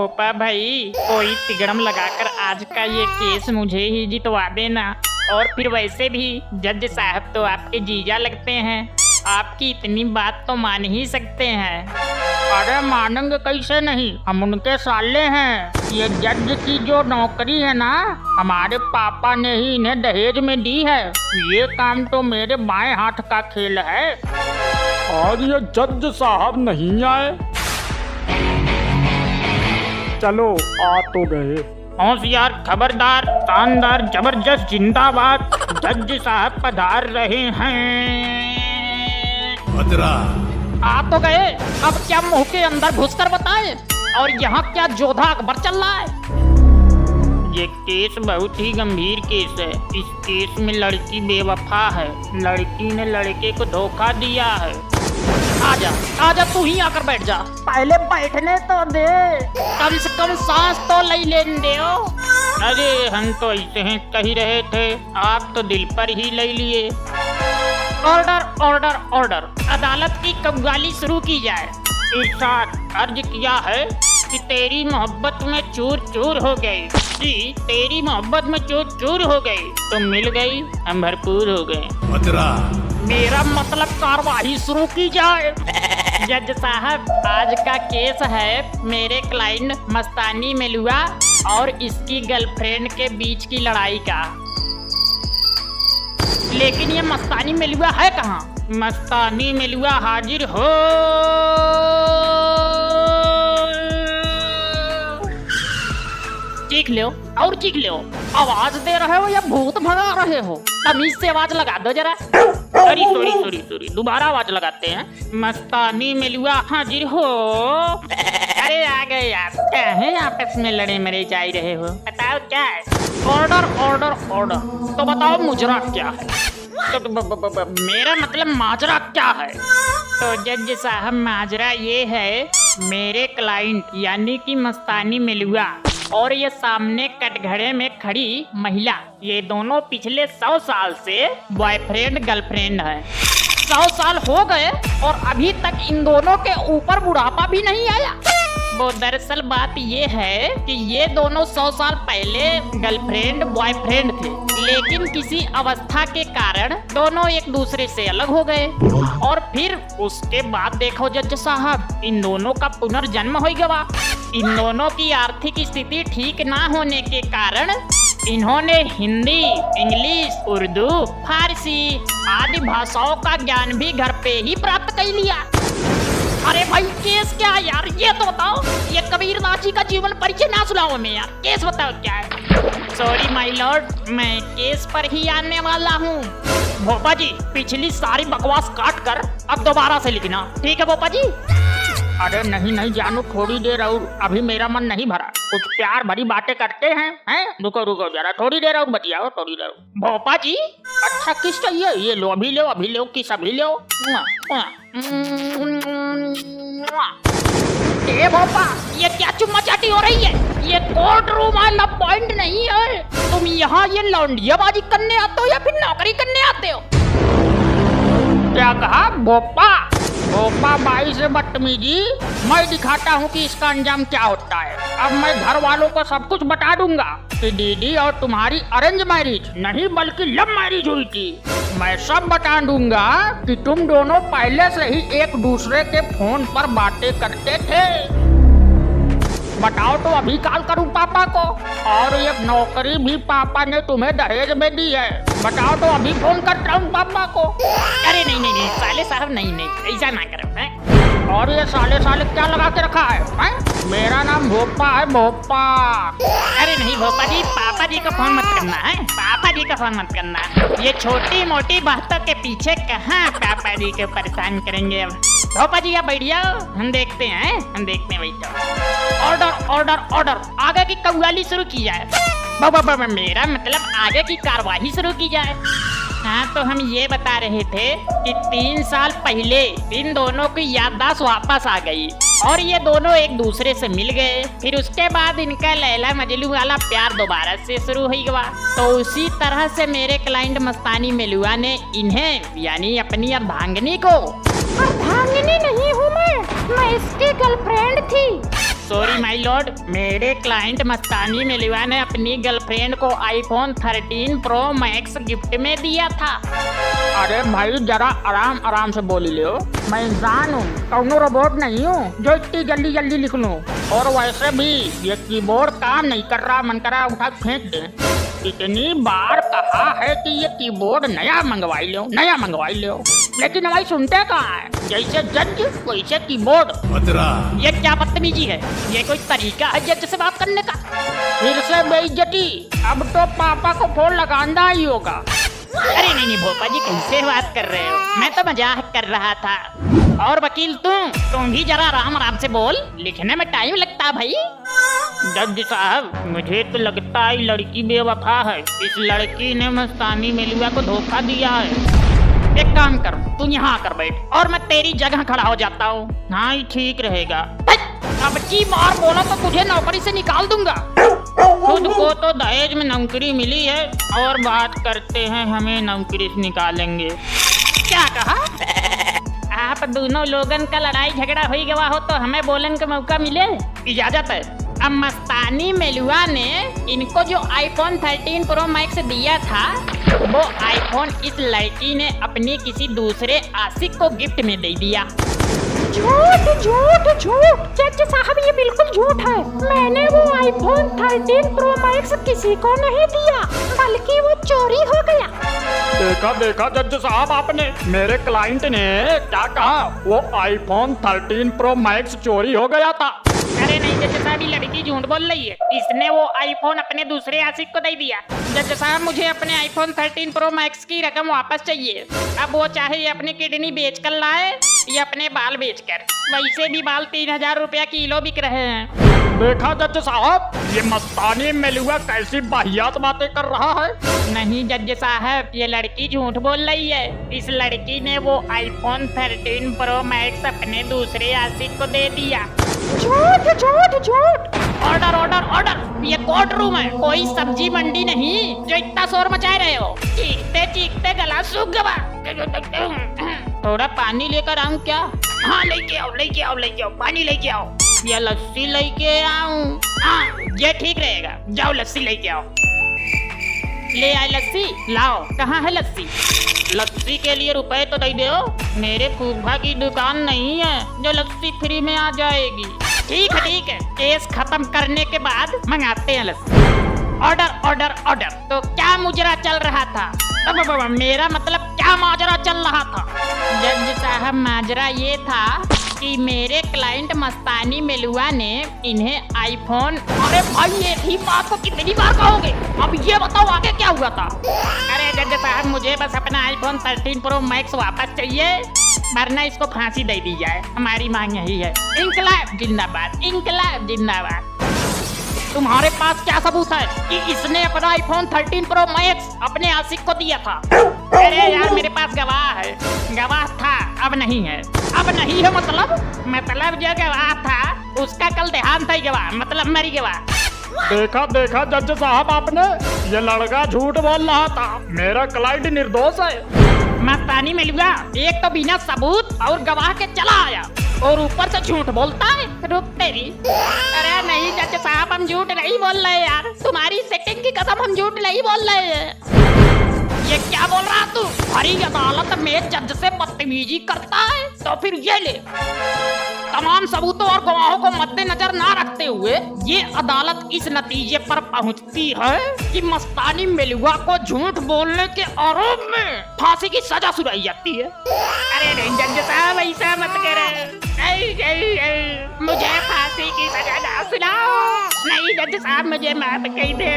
भोपा भाई, कोई तिगड़म लगाकर आज का ये केस मुझे ही जितवा देना। और फिर वैसे भी जज साहब तो आपके जीजा लगते हैं, आपकी इतनी बात तो मान ही सकते हैं। अरे मानेंगे कैसे नहीं, हम उनके साले हैं। ये जज की जो नौकरी है ना, हमारे पापा ने ही इन्हें दहेज में दी है। ये काम तो मेरे बाएं हाथ का खेल है। और ये जज साहब नहीं आए? चलो आ तो गए। होशियार, खबरदार, शानदार, जबरदस्त, जिंदाबाद। जज साहब पधार रहे हैं। आ तो गए, अब क्या मुंह के अंदर घुसकर बताए? और यहाँ क्या जोधा अकबर चल रहा है? ये केस बहुत ही गंभीर केस है। इस केस में लड़की बेवफा है, लड़की ने लड़के को धोखा दिया है। आजा आजा, तू ही आकर बैठ जा। पहले बैठने तो दे, कम से कम सांस तो ले लेने दो। अरे हम तो ऐसे हैं कह ही रहे थे, आप तो दिल पर ही ले लिए। ऑर्डर ऑर्डर ऑर्डर, अदालत की कव्वाली शुरू की जाए। इरशाद अर्ज किया है कि तेरी मोहब्बत में चूर चूर हो गई। जी, तेरी मोहब्बत में चूर चूर हो गई, तो मिल गई, हम भरपूर हो गए। मेरा मतलब कार्रवाई शुरू की जाए। जज साहब, आज का केस है मेरे क्लाइंट मस्तानी मेलुआ और इसकी गर्लफ्रेंड के बीच की लड़ाई का। लेकिन ये मस्तानी मेलुआ है कहाँ? मस्तानी मेलुआ हाजिर हो। चीख लो और चीख लो। आवाज दे रहे हो या भूत भगा रहे हो? तमीज से आवाज लगा दो जरा। सॉरी सॉरी सॉरी सॉरी, दोबारा आवाज लगाते हैं। मस्तानी मेलुआ हाजिर हो। अरे आ गए यार, क्या है आपस में लड़े मरे जा रहे हो? बताओ क्या है? Order order order. तो बताओ मुजरा क्या है? तो मेरा मतलब माजरा क्या है? तो जज साहब, माजरा ये है, मेरे क्लाइंट यानी कि मस्तानी मेलुआ और ये सामने कटघरे में खड़ी महिला, ये दोनों पिछले 100 साल से बॉयफ्रेंड गर्लफ्रेंड है। 100 साल हो गए और अभी तक इन दोनों के ऊपर बुढ़ापा भी नहीं आया। वो दरअसल बात ये है कि ये दोनों 100 साल पहले गर्लफ्रेंड बॉयफ्रेंड थे, लेकिन किसी अवस्था के कारण दोनों एक दूसरे से अलग हो गए। और फिर उसके बाद देखो जज साहब, इन दोनों का पुनर्जन्म हो गया। इन दोनों की आर्थिक स्थिति ठीक ना होने के कारण इन्होंने हिंदी, इंग्लिश, उर्दू, फारसी आदि भाषाओं का ज्ञान भी घर पे ही प्राप्त कर लिया। अरे भाई केस क्या है यार, ये तो बताओ। ये कबीर दास जी का जीवन परिचय ना सुनाओ मैं यार, केस बताओ क्या है? सॉरी माय लॉर्ड, मैं केस पर ही आने वाला हूँ। भोपा जी, पिछली सारी बकवास काट कर अब दोबारा से लिखना, ठीक है भोपा जी? अरे नहीं नहीं जानू, थोड़ी देर और, अभी मेरा मन नहीं भरा। कुछ प्यार भरी बातें करते हैं, हैं? रुको रुको जरा, थोड़ी देर और बतियाओ, थोड़ी देर। भोपा जी, अच्छा किस चाहिए? ये लो, अभी लो, अभी लो, किस अभी लो। ए भोपा, ये क्या चुम्मा चाटी हो रही है? ये कोर्ट रूम वाला पॉइंट नहीं है। तुम यहाँ ये लौंडियाबाजी करने आते हो या फिर नौकरी करने आते हो? क्या कहा भोपा? भोपा बाई से बदतमीजी? मैं दिखाता हूँ कि इसका अंजाम क्या होता है। अब मैं घर वालों को सब कुछ बता दूंगा कि दीदी और तुम्हारी अरेंज मैरिज नहीं बल्कि लव मैरिज हुई थी। मैं सब बता दूंगा कि तुम दोनों पहले से ही एक दूसरे के फोन पर बातें करते थे। बताओ तो अभी कॉल करूं पापा को? और ये नौकरी भी पापा ने तुम्हें दहेज में दी है। बताओ तो अभी फोन करता हूँ पापा को। अरे नहीं नहीं नहीं साले साहब, नहीं नहीं ऐसा ना करो हैं। और ये साले साले क्या लगा के रखा है, हैं? मेरा नाम भोपा है, भोपा। अरे नहीं भोपा जी, पापा जी का फोन मत करना है, पापा जी का फोन मत करना। ये छोटी मोटी बातों के पीछे कहाँ पापा जी को परेशान करेंगे। अब भोपा जी आप बैठ जाओ, हम देखते हैं, हम देखते हैं, बैठ जाओ। ऑर्डर ऑर्डर ऑर्डर, आगे की कव्वाली शुरू की जाए। मेरा मतलब आगे की कार्रवाई शुरू की जाए। हाँ, तो हम ये बता रहे थे कि 3 साल पहले इन दोनों की याददाश्त वापस आ गई और ये दोनों एक दूसरे से मिल गए। फिर उसके बाद इनका लैला मजनू वाला प्यार दोबारा से शुरू हो गया। तो उसी तरह से मेरे क्लाइंट मस्तानी मेलुआ ने इन्हें यानी अपनी अर्धांगिनी को, अर्धांगिनी नहीं हूँ मैं इसकी गर्लफ्रेंड थी। सॉरी माय लॉर्ड, मेरे क्लाइंट मस्तानी मेलिवा ने अपनी गर्लफ्रेंड को आईफोन 13 प्रो मैक्स गिफ्ट में दिया था। अरे भाई जरा आराम आराम से बोली लो। मैं इंसान हूँ, कौनो रोबोट नहीं हूँ जो इतनी जल्दी जल्दी लिख लूँ। और वैसे भी ये कीबोर्ड काम नहीं कर रहा, मन करा उठा फेंक दे। इतनी बार कहा है कि ये कीबोर्ड नया मंगवाई लो, नया मंगवाई लो, लेकिन हमारी सुनते कहाँ है। जैसे जज वैसे कीबोर्ड। ये क्या बदतमीजी है? ये कोई तरीका है जज से बात करने का? फिर से बेइज्जती। अब तो पापा को फोन लगाना ही होगा। अरे नहीं भोपा जी, कैसे बात कर रहे हो? मैं तो मजाक कर रहा था। और वकील तुम भी जरा आराम आराम से बोल, लिखने में टाइम लगता है भाई। जज साहब, मुझे तो लगता है लड़की बेवफा है। इस लड़की ने मस्तानी मेलिवा को धोखा दिया है। एक काम कर, तू यहाँ आकर बैठ और मैं तेरी जगह खड़ा हो जाता हूँ। हाँ ही ठीक रहेगा। अब की बार बोला तो तुझे नौकरी से निकाल दूंगा। खुद को तो दहेज में नौकरी मिली है और बात करते हैं हमें नौकरी से निकालेंगे। क्या कहा? आप दोनों लोगन का लड़ाई झगड़ा हुई गवा हो तो हमें बोलने का मौका मिले? इजाजत है। अब मस्तानी मेलुआ ने इनको जो आईफोन 13 प्रो मैक्स दिया था, वो आईफोन इस लड़की ने अपनी किसी दूसरे आशिक को गिफ्ट में दे दिया। झूठ झूठ झूठ, जज साहब ये बिल्कुल झूठ है। मैंने वो आईफोन 13 प्रो मैक्स किसी को नहीं दिया, बल्कि वो चोरी हो गया। देखा देखा जज साहब, आपने मेरे क्लाइंट ने क्या कहा? वो आईफोन 13 प्रो मैक्स चोरी हो गया था। अरे नहीं जज साहब, ये लड़की झूठ बोल रही है। इसने वो आईफोन अपने दूसरे आशिक को दे दिया। जज साहब, मुझे अपने आईफोन 13 प्रो मैक्स की रकम वापस चाहिए। अब वो चाहे अपनी किडनी बेच कर लाए या अपने बाल बेचकर। वैसे भी बाल 3000 रुपया किलो बिक रहे हैं। देखा जज साहब, ये मस्तानी मेलुआ कैसी वाहियात बातें कर रहा है। नहीं जज साहब, ये लड़की झूठ बोल रही है। इस लड़की ने वो आईफोन 13 प्रो मैक्स अपने दूसरे आशिक को दे दिया। झूठ झूठ झूठ। ऑर्डर ऑर्डर ऑर्डर, ये कोर्ट रूम है, कोई सब्जी मंडी नहीं जो इतना शोर मचा रहे हो। चीखते चीखते गला सूख गया। थोड़ा पानी लेकर आऊं क्या? हाँ लेके आओ लेके आओ लेके आओ, पानी लेके आओ या लस्सी लेके आऊं? हाँ ये ठीक रहेगा, जाओ लस्सी लेके आओ। ले आए लस्सी, लाओ। कहाँ है लस्सी? लस्सी के लिए रुपए तो दे दो। मेरे फूफा की दुकान नहीं है जो लस्सी फ्री में आ जाएगी। ठीक है, केस खत्म करने के बाद मंगाते हैं लस्सी। Order order order. तो क्या मुजरा चल रहा था? मेरा मतलब क्या माजरा चल रहा था? जज साहब, माजरा ये था कि मेरे क्लाइंट मस्तानी मेलुआ ने इन्हें आईफोन। अरे भाई, एक ही बात को कितनी बार कहोगे? अब ये बताओ आगे क्या हुआ था? अरे जज साहब, मुझे बस अपना आईफोन 13 प्रो मैक्स वापस चाहिए, वरना इसको फांसी दे दी जाए। हमारी मांग यही है। इंकलाब जिंदाबाद, इंकलाब जिंदाबाद। तुम्हारे पास क्या सबूत है कि इसने अपना आईफोन 13 प्रो मैक्स अपने आशिक को दिया था? अरे यार, मेरे पास गवाह है। गवाह था, अब नहीं है। अब नहीं है मतलब जो गवाह था उसका कल देहांत है गवाह, मतलब मरी गवाह। देखा देखा जज साहब, आपने ये लड़का झूठ बोल रहा था। मेरा क्लाइंट निर्दोष है। मस्तानी मेलुआ एक तो बिना सबूत और गवाह के चला आया और ऊपर से झूठ बोलता है। रुक तेरी। अरे नहीं जज साहब, हम झूठ नहीं बोल रहे यार, तुम्हारी सेटिंग की कसम हम झूठ नहीं बोल रहे हैं। ये क्या बोल रहा तू? हरी अदालत में जज से बदतमीजी करता है? तो फिर ये ले, तमाम सबूतों और गवाहों को मद्देनजर ना रखते हुए ये अदालत इस नतीजे पर पहुंचती है कि मस्तानी मेलुआ को झूठ बोलने के आरोप में फांसी की सजा सुनाई जाती है। अरे नहीं जज साहब, ऐसा मत करे। मुझे फांसी की सजा ना सुनाओ। नहीं जज साहब, मुझे माफ कर दो।